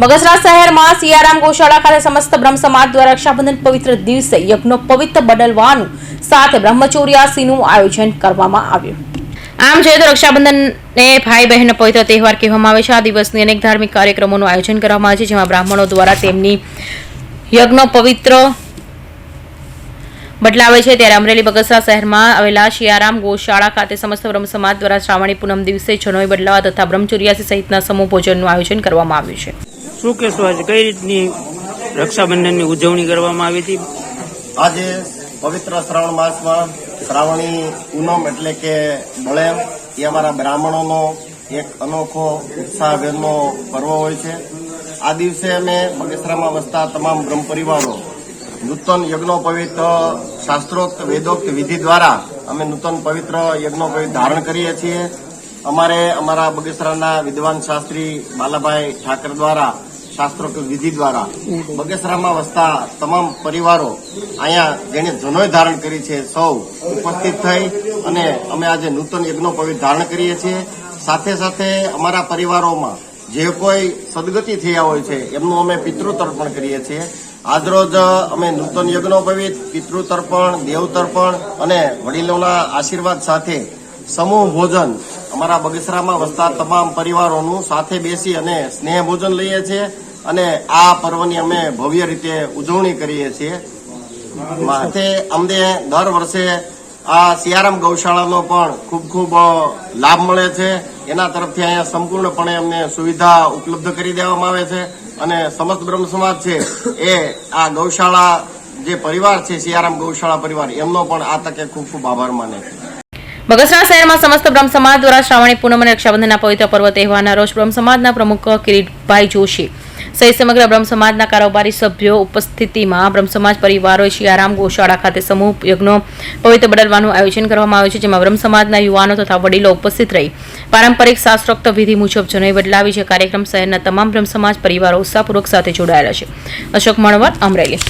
બગસરા શહેરમાં સિયારામ ગૌશાળા ખાતે સમસ્ત બ્રહ્મ સમાજ દ્વારા રક્ષાબંધન પવિત્ર દિવસે યજ્ઞ પવિત્ર બદલવાનું સાથે બ્રહ્મચોર્યાસીનું આયોજન કરવામાં આવ્યું। આમ જોઈએ તો રક્ષાબંધનને ભાઈ બહેનનો પવિત્ર તહેવાર કહેવામાં આવે છે। આ દિવસની અનેક ધાર્મિક કાર્યક્રમોનું આયોજન કરવામાં આવે છે, જેમાં બ્રાહ્મણો દ્વારા તેમની યજ્ઞ પવિત્ર બદલાવે છે। ત્યારે અમરેલી બગસરા શહેરમાં આવેલા સિયારામ ગૌશાળા ખાતે સમસ્ત બ્રહ્મ સમાજ દ્વારા શ્રાવણી પૂનમ દિવસે જનોઈ બદલાવા તથા બ્રહ્મચોર્યાસી સહિતના સમૂહ ભોજનનું આયોજન કરવામાં આવ્યું છે। શું કહેશો આજે કઈ રીતની રક્ષાબંધનની ઉજવણી કરવામાં આવી હતી? આજે પવિત્ર શ્રાવણ માસમાં શ્રાવણી પૂનમ એટલે કે બળેવ એ અમારા બ્રાહ્મણોનો એક અનોખો ઉત્સાહભેરનો પર્વ હોય છે। આ દિવસે અમે બગસરામાં વસતા તમામ બ્રહ્મ પરિવારો નૂતન યજ્ઞોપવિત શાસ્ત્રોક્ત વેદોક્ત વિધિ દ્વારા અમે નૂતન પવિત્ર યજ્ઞોપવિત ધારણ કરીએ છીએ। અમારે અમારા બગસરાના વિદ્વાન શાસ્ત્રી બાલાભાઈ ઠાકર દ્વારા શાસ્ત્રોક્ત વિધિ દ્વારા બગસરામાં વસતા તમામ પરિવારો અહીંયા જેને જનોઈ ધારણ કરી છે સૌ ઉપસ્થિત થઈ અને અમે આજે નૂતન યજ્ઞોપવિત ધારણ કરીએ છીએ। સાથે સાથે અમારા પરિવારોમાં જે કોઈ સદગતિ થયા હોય છે એમનું અમે પિતૃતર્પણ કરીએ છીએ। આજરોજ અમે નૂતન યજ્ઞોપવિત પિતૃતર્પણ દેવતર્પણ અને વડીલોના આશીર્વાદ સાથે સમૂહ ભોજન અમારા બગસરામાં વસતા તમામ પરિવારોનું સાથે બેસી અને સ્નેહ ભોજન લઈએ છીએ અને આ પર્વની અમે ભવ્ય રીતે ઉજવણી કરીએ છીએ। માટે અમને દર વર્ષે આ સિયારામ ગૌશાળાનો પણ ખૂબ ખૂબ લાભ મળે છે। એના તરફથી અહીંયા સંપૂર્ણપણે અમને સુવિધા ઉપલબ્ધ કરી દેવામાં આવે છે અને સમસ્ત બ્રહ્મ સમાજ છે એ આ ગૌશાળા જે પરિવાર છે સિયારામ ગૌશાળા પરિવાર એમનો પણ આ તકે ખૂબ ખૂબ આભાર માને છે। બગસરા શહેરમાં સમસ્ત બ્રહ્મ સમાજ દ્વારા શ્રાવણી પૂનમ અને રક્ષાબંધનના પવિત્ર પર્વ તહેવારના રોજ બ્રહ્મ સમાજના પ્રમુખ કિરીટભાઈ જોશી સહિત સમગ્ર બ્રહ્મ સમાજના કારોબારી સભ્યો ઉપસ્થિતિમાં બ્રહ્મ સમાજ પરિવારોએ સિયારામ ગૌશાળા ખાતે સમૂહ યજ્ઞો પવિત્ર બદલવાનું આયોજન કરવામાં આવ્યું છે, જેમાં બ્રહ્મ સમાજના યુવાનો તથા વડીલો ઉપસ્થિત રહી પારંપરિક શાસ્ત્રોક્ત વિધિ મુજબ જનોઈ બદલાવી છે। કાર્યક્રમ શહેરના તમામ બ્રહ્મ સમાજ પરિવારો ઉત્સાહપૂર્વક સાથે જોડાયેલા છે। અશોક મણવર, અમરેલી।